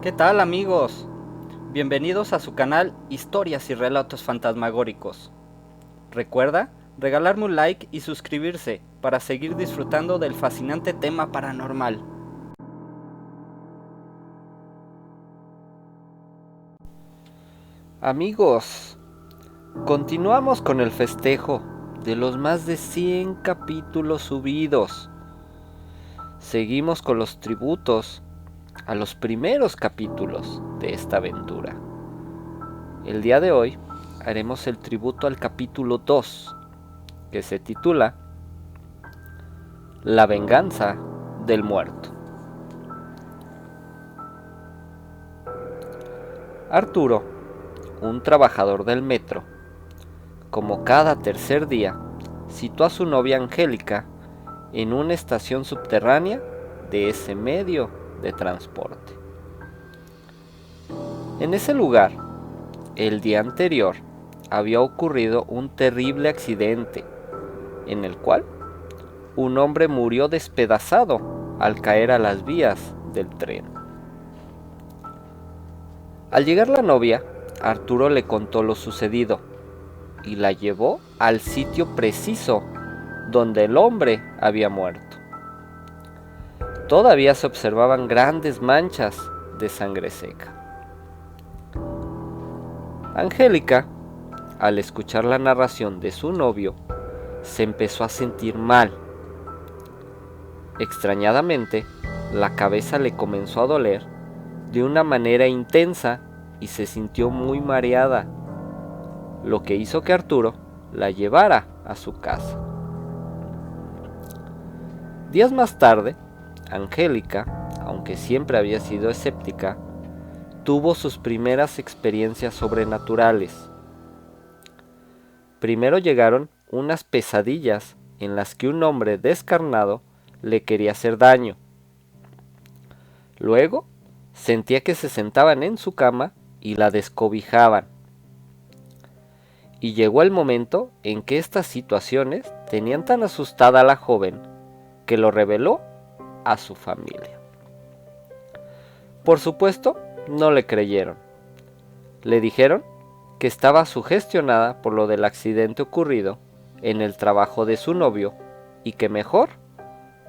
¿Qué tal, amigos? Bienvenidos a su canal Historias y Relatos Fantasmagóricos. Recuerda regalarme un like y suscribirse para seguir disfrutando del fascinante tema paranormal. Amigos, continuamos con el festejo de los más de 100 capítulos subidos. Seguimos con los tributos a los primeros capítulos de esta aventura. El día de hoy haremos el tributo al capítulo 2, que se titula La venganza del muerto. Arturo, un trabajador del metro, como cada tercer día, citó a su novia Angélica en una estación subterránea de ese medio de transporte. En ese lugar, el día anterior, había ocurrido un terrible accidente en el cual un hombre murió despedazado al caer a las vías del tren. Al llegar la novia, Arturo le contó lo sucedido y la llevó al sitio preciso donde el hombre había muerto. Todavía se observaban grandes manchas de sangre seca. Angélica, al escuchar la narración de su novio, se empezó a sentir mal. Extrañadamente, la cabeza le comenzó a doler de una manera intensa y se sintió muy mareada, lo que hizo que Arturo la llevara a su casa. Días más tarde, Angélica, aunque siempre había sido escéptica, tuvo sus primeras experiencias sobrenaturales. Primero llegaron unas pesadillas en las que un hombre descarnado le quería hacer daño. Luego, sentía que se sentaban en su cama y la descobijaban. Y llegó el momento en que estas situaciones tenían tan asustada a la joven que lo reveló a su familia. Por supuesto, no le creyeron. Le dijeron que estaba sugestionada por lo del accidente ocurrido en el trabajo de su novio y que mejor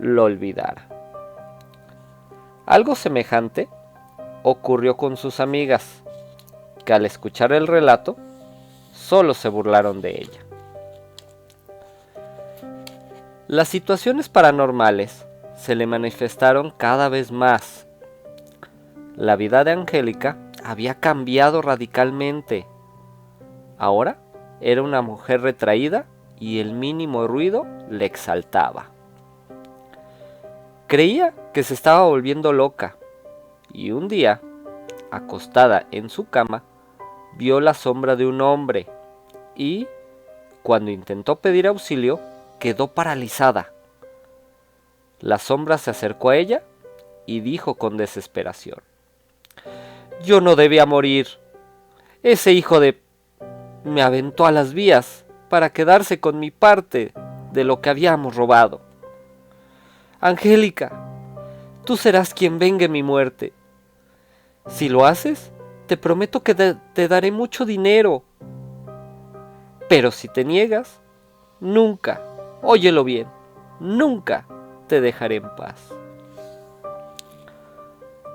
lo olvidara. Algo semejante ocurrió con sus amigas, que al escuchar el relato solo se burlaron de ella. Las situaciones paranormales se le manifestaron cada vez más. La vida de Angélica había cambiado radicalmente. Ahora era una mujer retraída y el mínimo ruido le exaltaba. Creía que se estaba volviendo loca y un día, acostada en su cama, vio la sombra de un hombre y, cuando intentó pedir auxilio, quedó paralizada. La sombra se acercó a ella y dijo con desesperación: «Yo no debía morir. Ese hijo de... me aventó a las vías para quedarse con mi parte de lo que habíamos robado. Angélica, tú serás quien vengue mi muerte. Si lo haces, te prometo que te daré mucho dinero. Pero si te niegas, nunca, óyelo bien, nunca te dejaré en paz».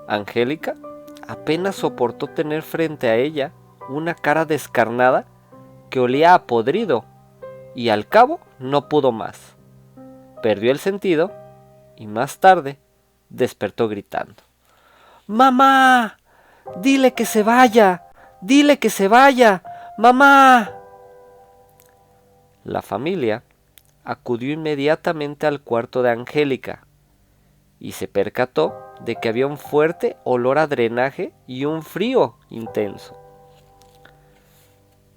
Angélica apenas soportó tener frente a ella una cara descarnada que olía a podrido y al cabo no pudo más. Perdió el sentido y más tarde despertó gritando: «¡Mamá! ¡Dile que se vaya! ¡Dile que se vaya! ¡Mamá!». La familia acudió inmediatamente al cuarto de Angélica y se percató de que había un fuerte olor a drenaje y un frío intenso.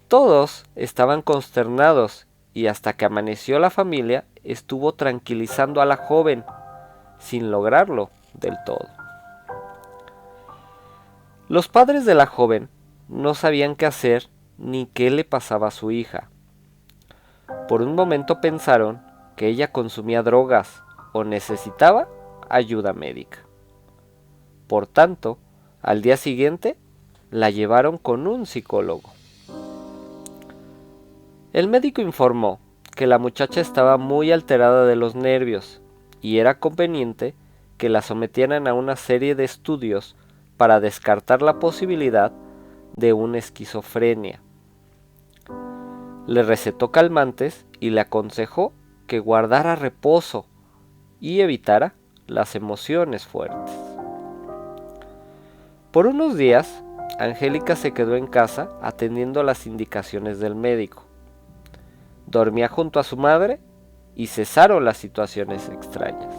Todos estaban consternados y hasta que amaneció la familia estuvo tranquilizando a la joven, sin lograrlo del todo. Los padres de la joven no sabían qué hacer ni qué le pasaba a su hija. Por un momento pensaron que ella consumía drogas o necesitaba ayuda médica. Por tanto, Al día siguiente, la llevaron con un psicólogo. El médico informó que la muchacha estaba muy alterada de los nervios y era conveniente que la sometieran a una serie de estudios para descartar la posibilidad de una esquizofrenia. Le recetó calmantes y le aconsejó que guardara reposo y evitara las emociones fuertes. Por unos días, Angélica se quedó en casa atendiendo las indicaciones del médico. Dormía junto a su madre y cesaron las situaciones extrañas.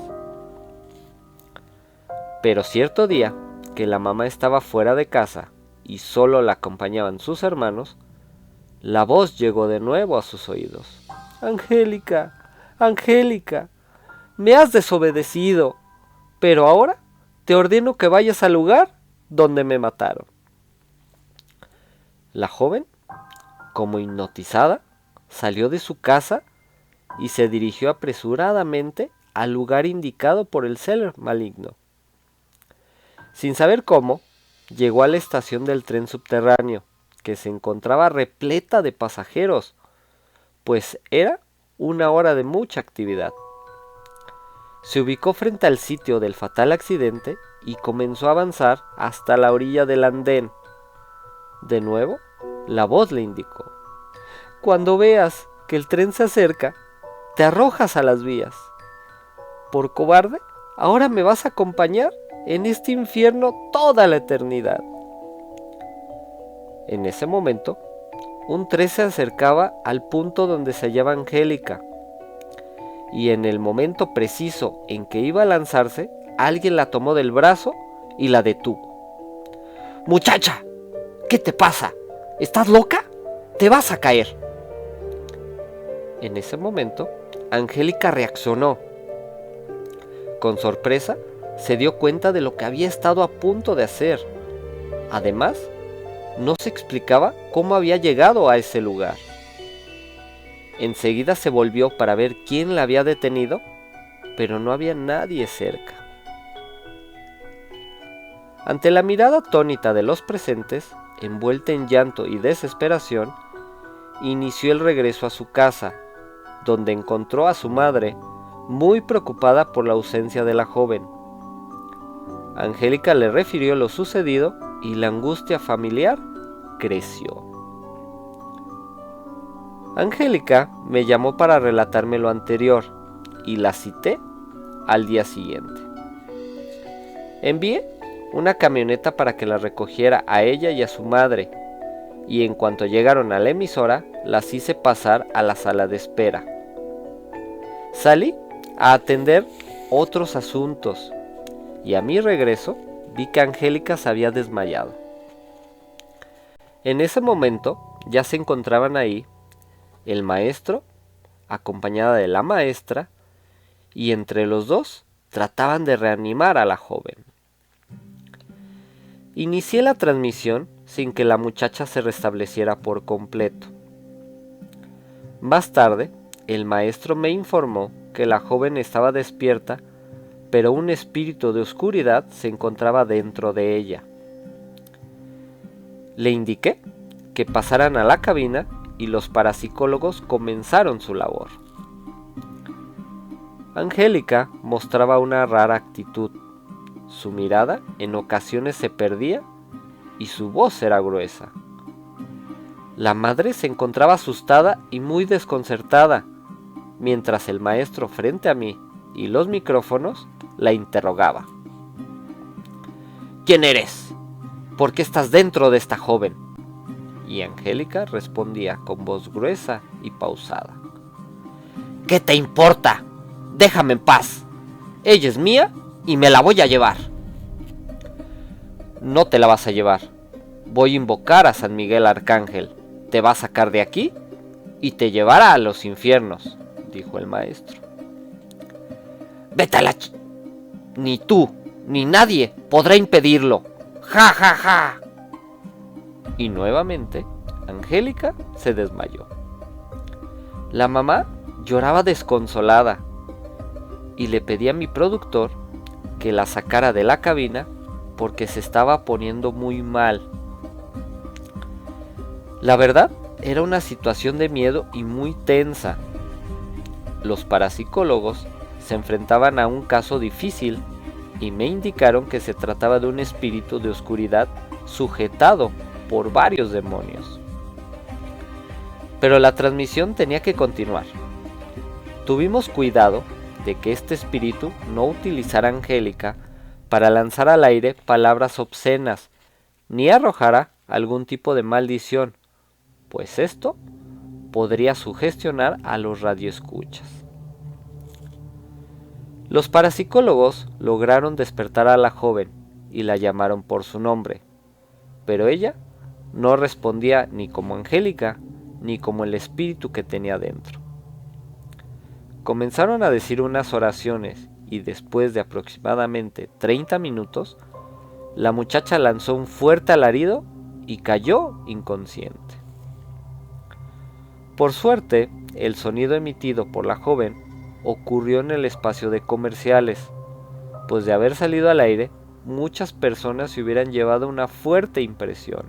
Pero cierto día, que la mamá estaba fuera de casa y solo la acompañaban sus hermanos, la voz llegó de nuevo a sus oídos. Angélica, Angélica, me has desobedecido, pero ahora te ordeno que vayas al lugar donde me mataron. La joven, como hipnotizada, salió de su casa y se dirigió apresuradamente al lugar indicado por el ser maligno. Sin saber cómo, llegó a la estación del tren subterráneo, que se encontraba repleta de pasajeros, pues era una hora de mucha actividad. Se ubicó frente al sitio del fatal accidente y comenzó a avanzar hasta la orilla del andén. De nuevo, la voz le indicó: cuando veas que el tren se acerca, te arrojas a las vías. Por cobarde, ahora me vas a acompañar en este infierno toda la eternidad. En ese momento, un tren se acercaba al punto donde se hallaba Angélica, y en el momento preciso en que iba a lanzarse, alguien la tomó del brazo y la detuvo. ¡Muchacha! ¿Qué te pasa? ¿Estás loca? ¡Te vas a caer! En ese momento, Angélica reaccionó. Con sorpresa, se dio cuenta de lo que había estado a punto de hacer. Además, no se explicaba cómo había llegado a ese lugar. Enseguida se volvió para ver quién la había detenido, pero no había nadie cerca. Ante la mirada atónita de los presentes, envuelta en llanto y desesperación, inició el regreso a su casa, donde encontró a su madre muy preocupada por la ausencia de la joven. Angélica le refirió lo sucedido y la angustia familiar creció. Angélica me llamó para relatarme lo anterior y la cité al día siguiente. Envié una camioneta para que la recogiera a ella y a su madre, y en cuanto llegaron a la emisora, las hice pasar a la sala de espera. Salí a atender otros asuntos, y a mi regreso vi que Angélica se había desmayado. En ese momento ya se encontraban ahí el maestro, acompañada de la maestra, y entre los dos trataban de reanimar a la joven. Inicié la transmisión sin que la muchacha se restableciera por completo. Más tarde, el maestro me informó que la joven estaba despierta, pero un espíritu de oscuridad se encontraba dentro de ella. Le indiqué que pasaran a la cabina y los parapsicólogos comenzaron su labor. Angélica mostraba una rara actitud. Su mirada en ocasiones se perdía y su voz era gruesa. La madre se encontraba asustada y muy desconcertada, mientras el maestro frente a mí y los micrófonos la interrogaba. ¿Quién eres? ¿Por qué estás dentro de esta joven? Y Angélica respondía con voz gruesa y pausada. ¿Qué te importa? Déjame en paz. Ella es mía y me la voy a llevar. No te la vas a llevar. Voy a invocar a San Miguel Arcángel. Te va a sacar de aquí y te llevará a los infiernos, dijo el maestro. Vete a la Ni tú, ni nadie podrá impedirlo. ¡Ja, ja, ja! Y nuevamente, Angélica se desmayó. La mamá lloraba desconsolada y le pedí a mi productor que la sacara de la cabina porque se estaba poniendo muy mal. La verdad, era una situación de miedo y muy tensa. Los parapsicólogos se enfrentaban a un caso difícil y me indicaron que se trataba de un espíritu de oscuridad sujetado por varios demonios. Pero la transmisión tenía que continuar. Tuvimos cuidado de que este espíritu no utilizara a Angélica para lanzar al aire palabras obscenas, ni arrojara algún tipo de maldición, pues esto podría sugestionar a los radioescuchas. Los parapsicólogos lograron despertar a la joven y la llamaron por su nombre, pero ella no respondía ni como Angélica ni como el espíritu que tenía dentro. Comenzaron a decir unas oraciones y después de aproximadamente 30 minutos, la muchacha lanzó un fuerte alarido y cayó inconsciente. Por suerte, el sonido emitido por la joven ocurrió en el espacio de comerciales, pues de haber salido al aire, muchas personas se hubieran llevado una fuerte impresión.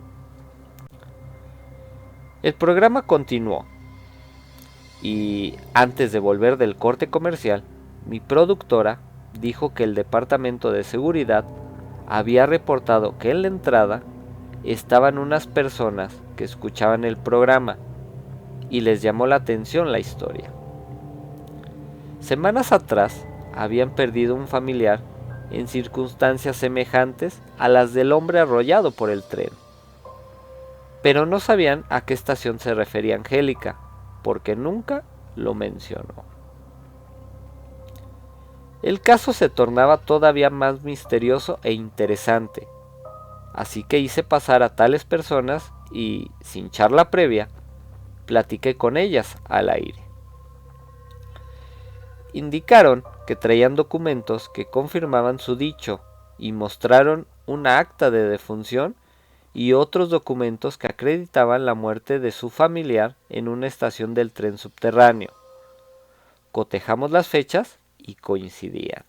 El programa continuó, y antes de volver del corte comercial, mi productora dijo que el departamento de seguridad había reportado que en la entrada estaban unas personas que escuchaban el programa y les llamó la atención la historia. Semanas atrás habían perdido un familiar en circunstancias semejantes a las del hombre arrollado por el tren, pero no sabían a qué estación se refería Angélica, porque nunca lo mencionó. El caso se tornaba todavía más misterioso e interesante, así que hice pasar a tales personas y, sin charla previa, platiqué con ellas al aire. Indicaron que traían documentos que confirmaban su dicho y mostraron una acta de defunción y otros documentos que acreditaban la muerte de su familiar en una estación del tren subterráneo. Cotejamos las fechas y coincidían.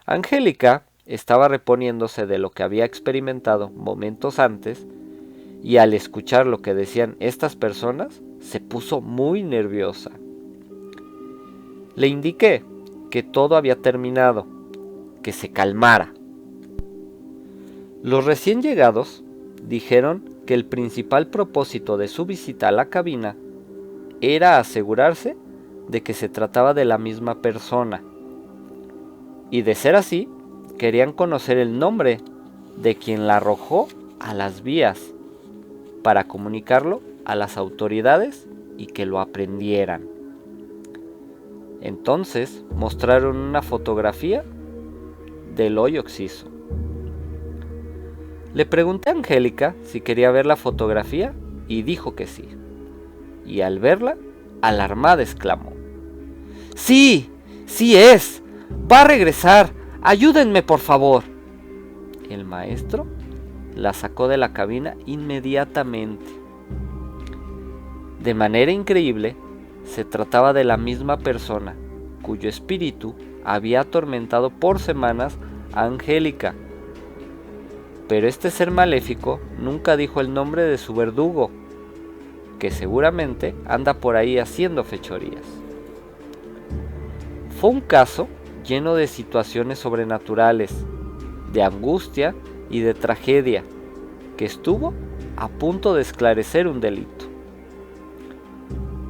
Angélica estaba reponiéndose de lo que había experimentado momentos antes y al escuchar lo que decían estas personas se puso muy nerviosa. Le indiqué que todo había terminado, que se calmara. Los recién llegados dijeron que el principal propósito de su visita a la cabina era asegurarse de que se trataba de la misma persona. Y de ser así, querían conocer el nombre de quien la arrojó a las vías para comunicarlo a las autoridades y que lo aprendieran. Entonces mostraron una fotografía del hoyo Oxiso. Le pregunté a Angélica si quería ver la fotografía y dijo que sí. Y al verla, alarmada exclamó: ¡Sí! ¡Sí es! ¡Va a regresar! ¡Ayúdenme, por favor! El maestro la sacó de la cabina inmediatamente. De manera increíble, se trataba de la misma persona, cuyo espíritu había atormentado por semanas a Angélica. Pero este ser maléfico nunca dijo el nombre de su verdugo, que seguramente anda por ahí haciendo fechorías. Fue un caso lleno de situaciones sobrenaturales, de angustia y de tragedia, que estuvo a punto de esclarecer un delito.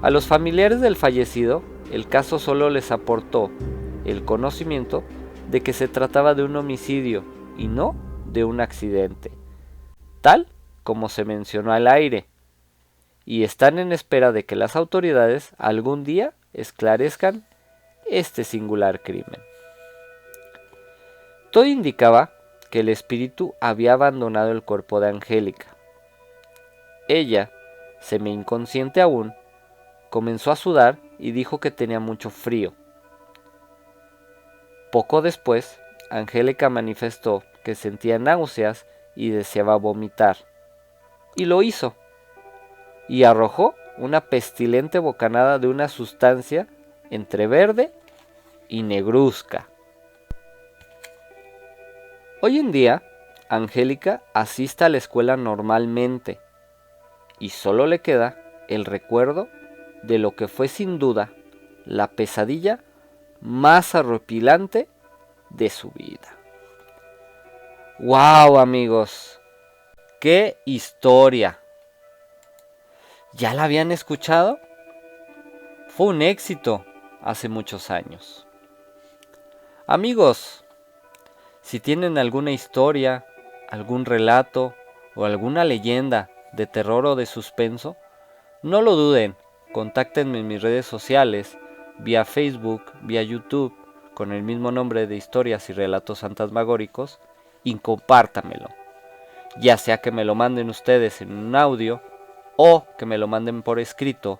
A los familiares del fallecido, el caso solo les aportó el conocimiento de que se trataba de un homicidio y no de un accidente, tal como se mencionó al aire, y están en espera de que las autoridades algún día esclarezcan este singular crimen. Todo indicaba que el espíritu había abandonado el cuerpo de Angélica. Ella, semi-inconsciente aún, comenzó a sudar y dijo que tenía mucho frío. Poco después, Angélica manifestó que sentía náuseas y deseaba vomitar. Y lo hizo. Y arrojó una pestilente bocanada de una sustancia entre verde y negruzca. Hoy en día, Angélica asiste a la escuela normalmente y solo le queda el recuerdo de lo que fue sin duda la pesadilla más horripilante de su vida. ¡Wow, amigos! ¡Qué historia! ¿Ya la habían escuchado? Fue un éxito hace muchos años. Amigos, si tienen alguna historia, algún relato o alguna leyenda de terror o de suspenso, no lo duden, contáctenme en mis redes sociales, vía Facebook, vía YouTube, con el mismo nombre de Historias y Relatos Fantasmagóricos, y compártamelo. Ya sea que me lo manden ustedes en un audio o que me lo manden por escrito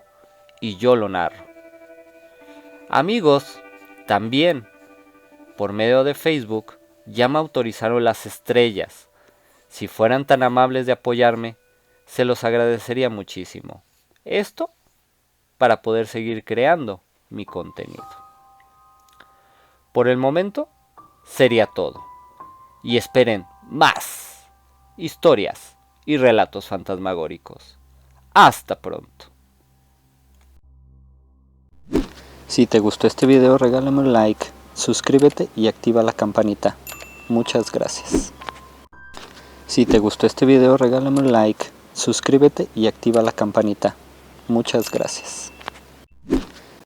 y yo lo narro. Amigos, también por medio de Facebook ya me autorizaron las estrellas. Si fueran tan amables de apoyarme, se los agradecería muchísimo. Esto para poder seguir creando mi contenido. Por el momento sería todo. Y esperen más historias y relatos fantasmagóricos. Hasta pronto. Si te gustó este video, regálame un like, suscríbete y activa la campanita. Muchas gracias. Si te gustó este video, regálame un like, suscríbete y activa la campanita. Muchas gracias.